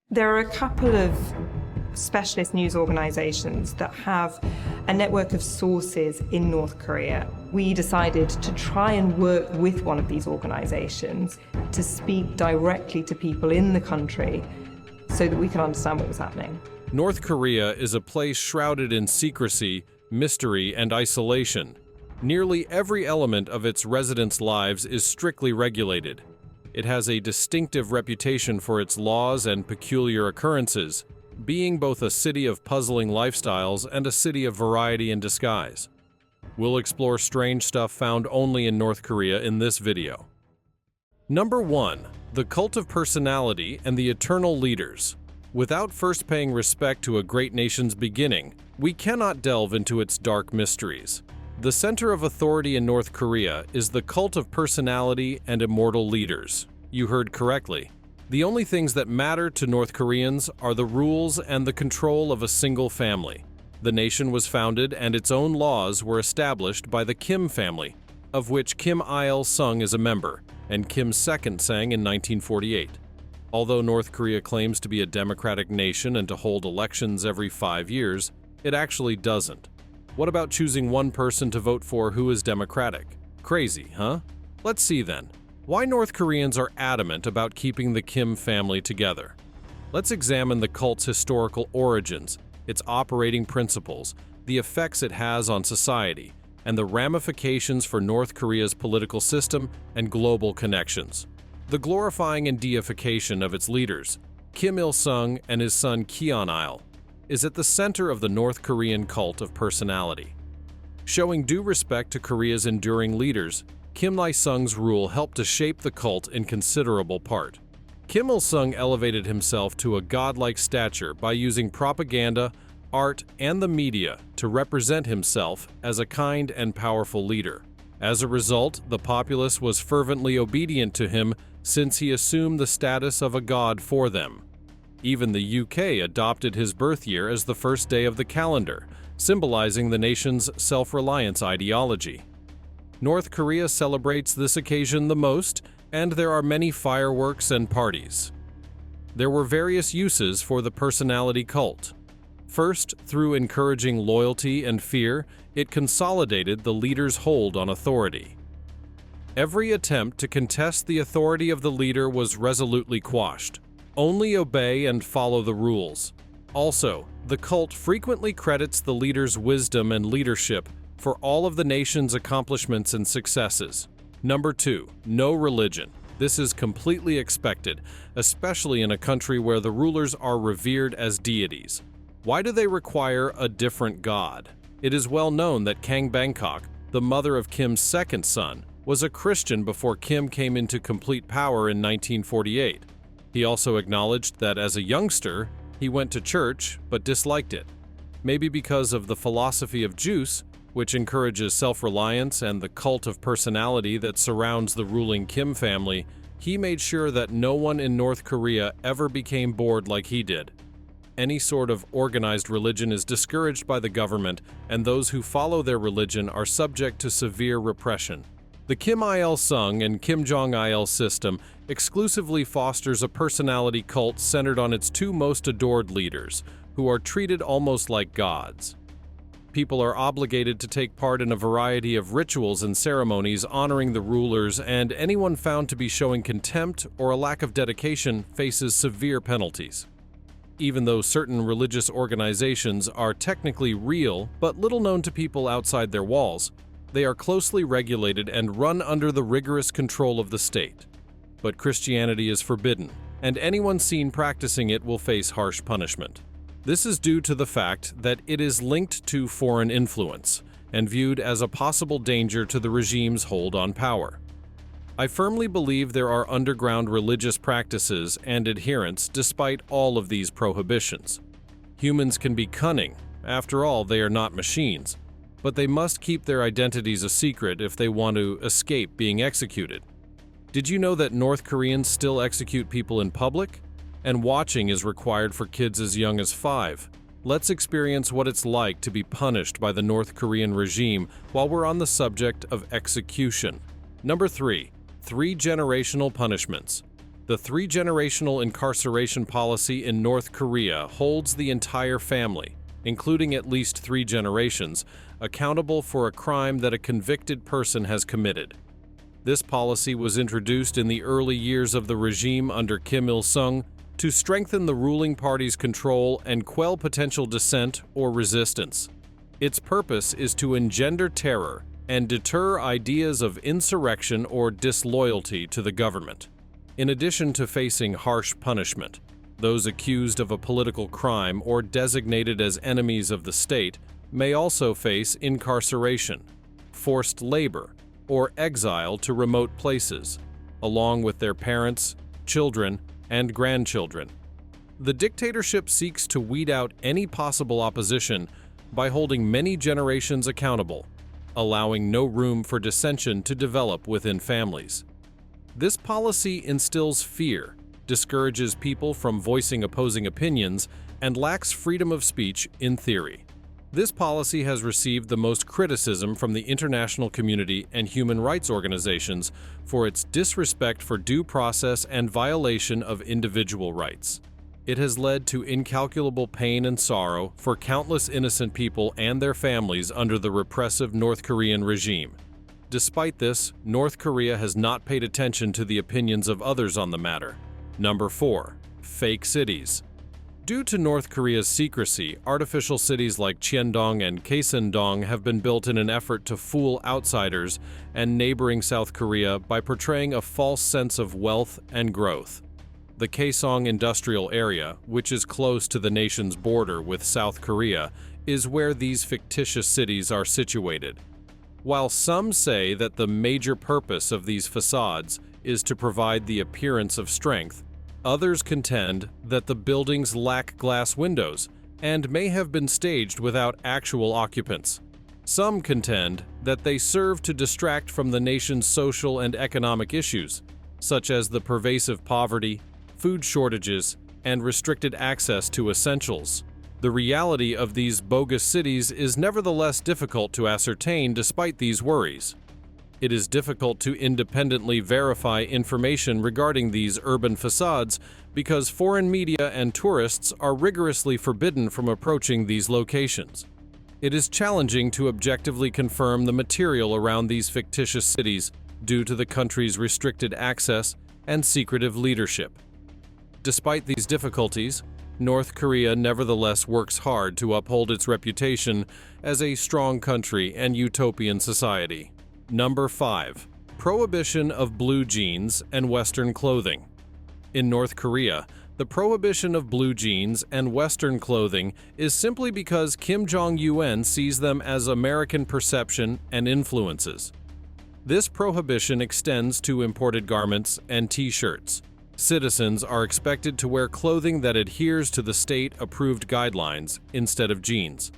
There are a couple of specialist news organizations that have a network of sources in North Korea. We decided to try and work with one of these organizations to speak directly to people in the country so that we can understand what was happening. North Korea is a place shrouded in secrecy, mystery, and isolation. Nearly every element of its residents' lives is strictly regulated. It has a distinctive reputation for its laws and peculiar occurrences, being both a city of puzzling lifestyles and a city of variety in disguise. We'll explore strange stuff found only in North Korea in this video. Number 1. The cult of personality and the eternal leaders. Without first paying respect to a great nation's beginning, we cannot delve into its dark mysteries. The center of authority in North Korea is the cult of personality and immortal leaders. You heard correctly. The only things that matter to North Koreans are the rules and the control of a single family. The nation was founded and its own laws were established by the Kim family, of which Kim Il-sung is a member, and Kim II sang in 1948. Although North Korea claims to be a democratic nation and to hold elections every 5 years, it actually doesn't. What about choosing one person to vote for who is democratic? Crazy, huh? Let's see then. Why North Koreans are adamant about keeping the Kim family together. Let's examine the cult's historical origins, its operating principles, the effects it has on society, and the ramifications for North Korea's political system and global connections. The glorifying and deification of its leaders, Kim Il-sung and his son Keon-il, is at the center of the North Korean cult of personality. Showing due respect to Korea's enduring leaders, Kim Il-sung's rule helped to shape the cult in considerable part. Kim Il-sung elevated himself to a godlike stature by using propaganda, art, and the media to represent himself as a kind and powerful leader. As a result, the populace was fervently obedient to him since he assumed the status of a god for them. Even the UK adopted his birth year as the first day of the calendar, symbolizing the nation's self-reliance ideology. North Korea celebrates this occasion the most, and there are many fireworks and parties. There were various uses for the personality cult. First, through encouraging loyalty and fear, it consolidated the leader's hold on authority. Every attempt to contest the authority of the leader was resolutely quashed. Only obey and follow the rules. Also, the cult frequently credits the leader's wisdom and leadership for all of the nation's accomplishments and successes. Number 2. No religion. This is completely expected, especially in a country where the rulers are revered as deities. Why do they require a different god? It is well known that Kang Bangkok, the mother of Kim's second son, was a Christian before Kim came into complete power in 1948. He also acknowledged that as a youngster, he went to church but disliked it. Maybe because of the philosophy of juice, which encourages self-reliance and the cult of personality that surrounds the ruling Kim family, he made sure that no one in North Korea ever became bored like he did. Any sort of organized religion is discouraged by the government, and those who follow their religion are subject to severe repression. The Kim Il-sung and Kim Jong-il system exclusively fosters a personality cult centered on its two most adored leaders, who are treated almost like gods. People are obligated to take part in a variety of rituals and ceremonies honoring the rulers, and anyone found to be showing contempt or a lack of dedication faces severe penalties. Even though certain religious organizations are technically real but little known to people outside their walls, they are closely regulated and run under the rigorous control of the state. But Christianity is forbidden, and anyone seen practicing it will face harsh punishment. This is due to the fact that it is linked to foreign influence and viewed as a possible danger to the regime's hold on power. I firmly believe there are underground religious practices and adherents despite all of these prohibitions. Humans can be cunning, after all, they are not machines, but they must keep their identities a secret if they want to escape being executed. Did you know that North Koreans still execute people in public? And watching is required for kids as young as 5. Let's experience what it's like to be punished by the North Korean regime while we're on the subject of execution. Number 3. 3 generational punishments. The three-generational incarceration policy in North Korea holds the entire family, including at least 3 generations, accountable for a crime that a convicted person has committed. This policy was introduced in the early years of the regime under Kim Il-sung to strengthen the ruling party's control and quell potential dissent or resistance. Its purpose is to engender terror and deter ideas of insurrection or disloyalty to the government. In addition to facing harsh punishment, those accused of a political crime or designated as enemies of the state may also face incarceration, forced labor, or exile to remote places, along with their parents, children, and grandchildren. The dictatorship seeks to weed out any possible opposition by holding many generations accountable, allowing no room for dissension to develop within families. This policy instills fear, discourages people from voicing opposing opinions, and lacks freedom of speech in theory. This policy has received the most criticism from the international community and human rights organizations for its disrespect for due process and violation of individual rights. It has led to incalculable pain and sorrow for countless innocent people and their families under the repressive North Korean regime. Despite this, North Korea has not paid attention to the opinions of others on the matter. Number 4. Fake cities. Due to North Korea's secrecy, artificial cities like Cheondong and Kaesondong have been built in an effort to fool outsiders and neighboring South Korea by portraying a false sense of wealth and growth. The Kaesong industrial area, which is close to the nation's border with South Korea, is where these fictitious cities are situated. While some say that the major purpose of these facades is to provide the appearance of strength, others contend that the buildings lack glass windows and may have been staged without actual occupants. Some contend that they serve to distract from the nation's social and economic issues, such as the pervasive poverty, food shortages, and restricted access to essentials. The reality of these bogus cities is nevertheless difficult to ascertain despite these worries. It is difficult to independently verify information regarding these urban facades because foreign media and tourists are rigorously forbidden from approaching these locations. It is challenging to objectively confirm the material around these fictitious cities due to the country's restricted access and secretive leadership. Despite these difficulties, North Korea nevertheless works hard to uphold its reputation as a strong country and utopian society. Number 5. Prohibition of blue jeans and Western clothing. In North Korea, the prohibition of blue jeans and Western clothing is simply because Kim Jong Un sees them as American perception and influences. This prohibition extends to imported garments and t-shirts. Citizens are expected to wear clothing that adheres to the state-approved guidelines instead of jeans.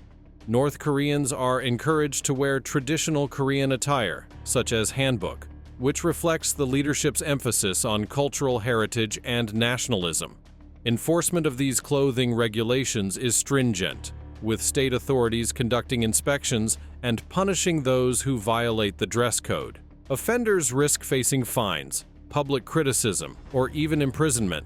North Koreans are encouraged to wear traditional Korean attire, such as hanbok, which reflects the leadership's emphasis on cultural heritage and nationalism. Enforcement of these clothing regulations is stringent, with state authorities conducting inspections and punishing those who violate the dress code. Offenders risk facing fines, public criticism, or even imprisonment.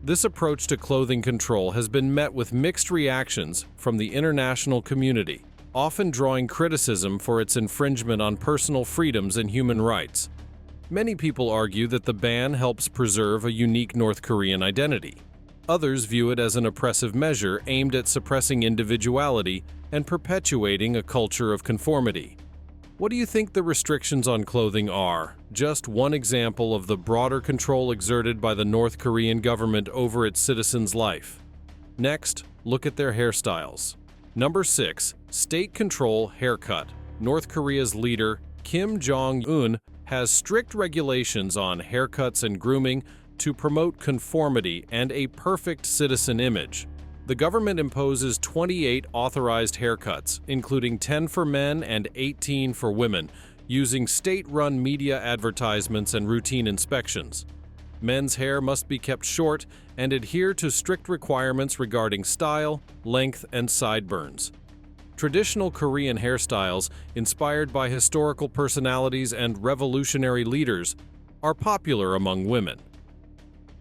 This approach to clothing control has been met with mixed reactions from the international community, often drawing criticism for its infringement on personal freedoms and human rights. Many people argue that the ban helps preserve a unique North Korean identity. Others view it as an oppressive measure aimed at suppressing individuality and perpetuating a culture of conformity. What do you think the restrictions on clothing are? Just one example of the broader control exerted by the North Korean government over its citizens' life. Next, look at their hairstyles. Number 6. State control haircut. North Korea's leader, Kim Jong Un, has strict regulations on haircuts and grooming to promote conformity and a perfect citizen image. The government imposes 28 authorized haircuts, including 10 for men and 18 for women, using state-run media advertisements and routine inspections. Men's hair must be kept short and adhere to strict requirements regarding style, length, and sideburns. Traditional Korean hairstyles, inspired by historical personalities and revolutionary leaders, are popular among women.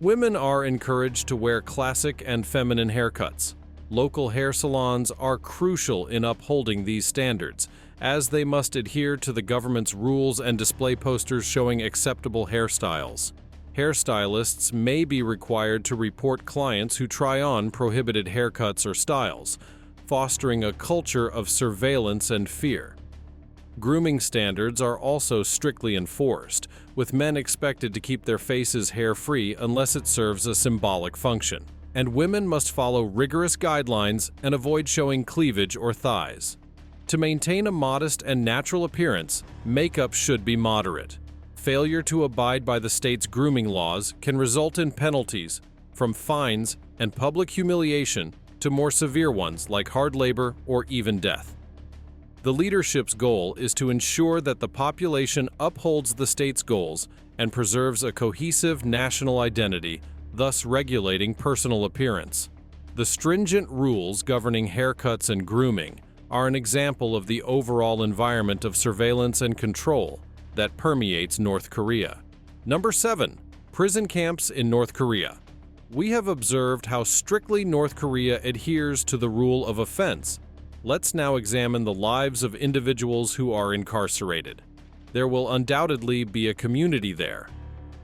Women are encouraged to wear classic and feminine haircuts. Local hair salons are crucial in upholding these standards, as they must adhere to the government's rules and display posters showing acceptable hairstyles. Hairstylists may be required to report clients who try on prohibited haircuts or styles, fostering a culture of surveillance and fear. Grooming standards are also strictly enforced, with men expected to keep their faces hair-free unless it serves a symbolic function. And women must follow rigorous guidelines and avoid showing cleavage or thighs. To maintain a modest and natural appearance, makeup should be moderate. Failure to abide by the state's grooming laws can result in penalties, from fines and public humiliation to more severe ones like hard labor or even death. The leadership's goal is to ensure that the population upholds the state's goals and preserves a cohesive national identity, thus regulating personal appearance. The stringent rules governing haircuts and grooming are an example of the overall environment of surveillance and control that permeates North Korea. Number 7. Prison camps in North Korea. We have observed how strictly North Korea adheres to the rule of offense. Let's now examine the lives of individuals who are incarcerated. There will undoubtedly be a community there.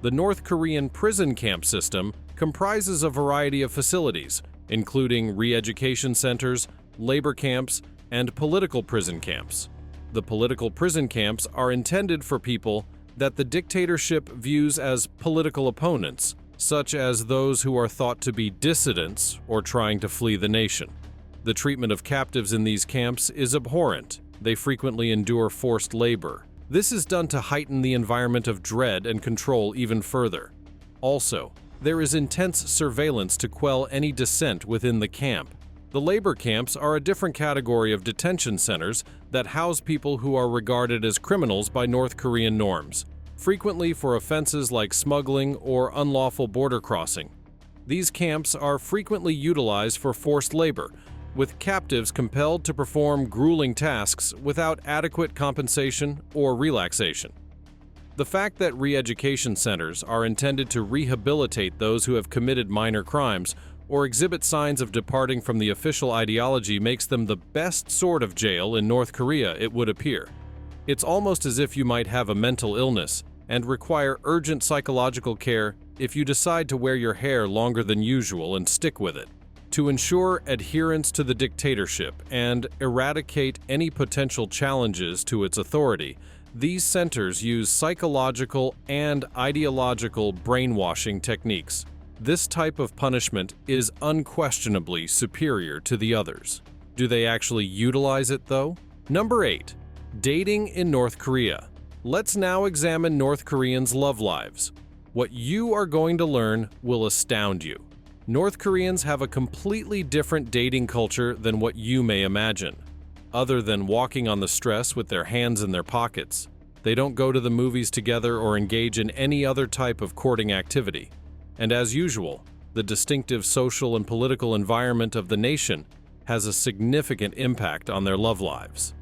The North Korean prison camp system comprises a variety of facilities, including re-education centers, labor camps, and political prison camps. The political prison camps are intended for people that the dictatorship views as political opponents, such as those who are thought to be dissidents or trying to flee the nation. The treatment of captives in these camps is abhorrent. They frequently endure forced labor. This is done to heighten the environment of dread and control even further. Also, there is intense surveillance to quell any dissent within the camp. The labor camps are a different category of detention centers that house people who are regarded as criminals by North Korean norms, frequently for offenses like smuggling or unlawful border crossing. These camps are frequently utilized for forced labor, with captives compelled to perform grueling tasks without adequate compensation or relaxation. The fact that re-education centers are intended to rehabilitate those who have committed minor crimes or exhibit signs of departing from the official ideology makes them the best sort of jail in North Korea, it would appear. It's almost as if you might have a mental illness and require urgent psychological care if you decide to wear your hair longer than usual and stick with it. To ensure adherence to the dictatorship and eradicate any potential challenges to its authority, these centers use psychological and ideological brainwashing techniques. This type of punishment is unquestionably superior to the others. Do they actually utilize it, though? Number 8. Dating in North Korea. Let's now examine North Koreans' love lives. What you are going to learn will astound you. North Koreans have a completely different dating culture than what you may imagine. Other than walking on the stress with their hands in their pockets, they don't go to the movies together or engage in any other type of courting activity. And as usual, the distinctive social and political environment of the nation has a significant impact on their love lives.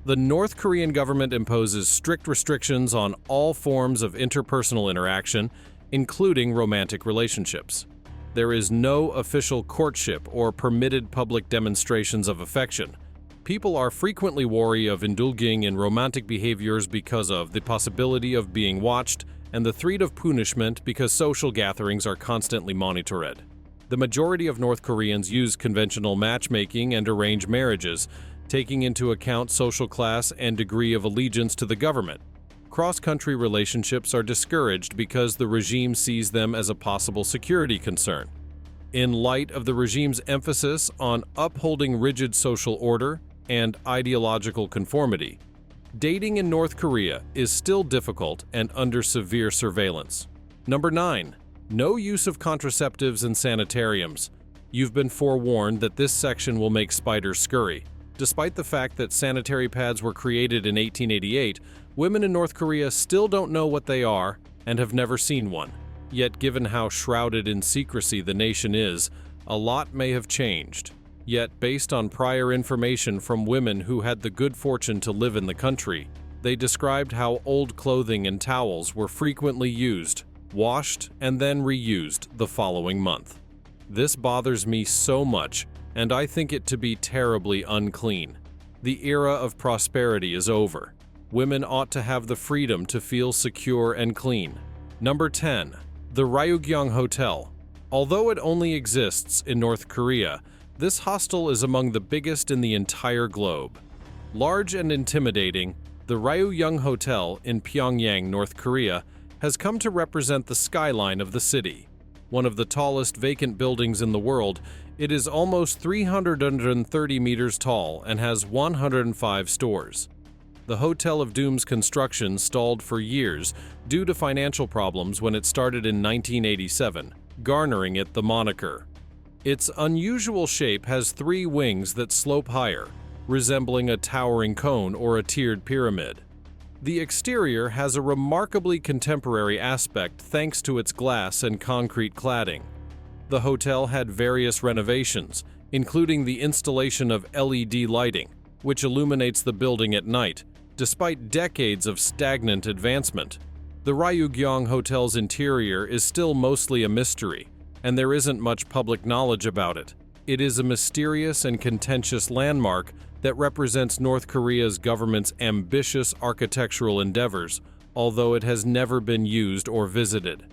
The North Korean government imposes strict restrictions on all forms of interpersonal interaction, including romantic relationships. There is no official courtship or permitted public demonstrations of affection. People are frequently wary of indulging in romantic behaviors because of the possibility of being watched and the threat of punishment because social gatherings are constantly monitored. The majority of North Koreans use conventional matchmaking and arranged marriages, taking into account social class and degree of allegiance to the government. Cross-country relationships are discouraged because the regime sees them as a possible security concern. In light of the regime's emphasis on upholding rigid social order and ideological conformity, dating in North Korea is still difficult and under severe surveillance. Number 9. No use of contraceptives in sanitariums. You've been forewarned that this section will make spiders scurry. Despite the fact that sanitary pads were created in 1888, women in North Korea still don't know what they are and have never seen one. Yet given how shrouded in secrecy the nation is, a lot may have changed. Yet based on prior information from women who had the good fortune to live in the country, they described how old clothing and towels were frequently used, washed, and then reused the following month. This bothers me so much, and I think it to be terribly unclean. The era of prosperity is over. Women ought to have the freedom to feel secure and clean. Number 10. The Rayang Hotel. Although it only exists in North Korea, this hostel is among the biggest in the entire globe. Large and intimidating, the Rayang Hotel in Pyongyang, North Korea, has come to represent the skyline of the city. One of the tallest vacant buildings in the world, it is almost 330 meters tall and has 105 stores. The Hotel of Doom's construction stalled for years due to financial problems when it started in 1987, garnering it the moniker. Its unusual shape has 3 wings that slope higher, resembling a towering cone or a tiered pyramid. The exterior has a remarkably contemporary aspect thanks to its glass and concrete cladding. The hotel had various renovations, including the installation of LED lighting, which illuminates the building at night, despite decades of stagnant advancement. The Rayang Hotel's interior is still mostly a mystery, and there isn't much public knowledge about it. It is a mysterious and contentious landmark that represents North Korea's government's ambitious architectural endeavors, although it has never been used or visited.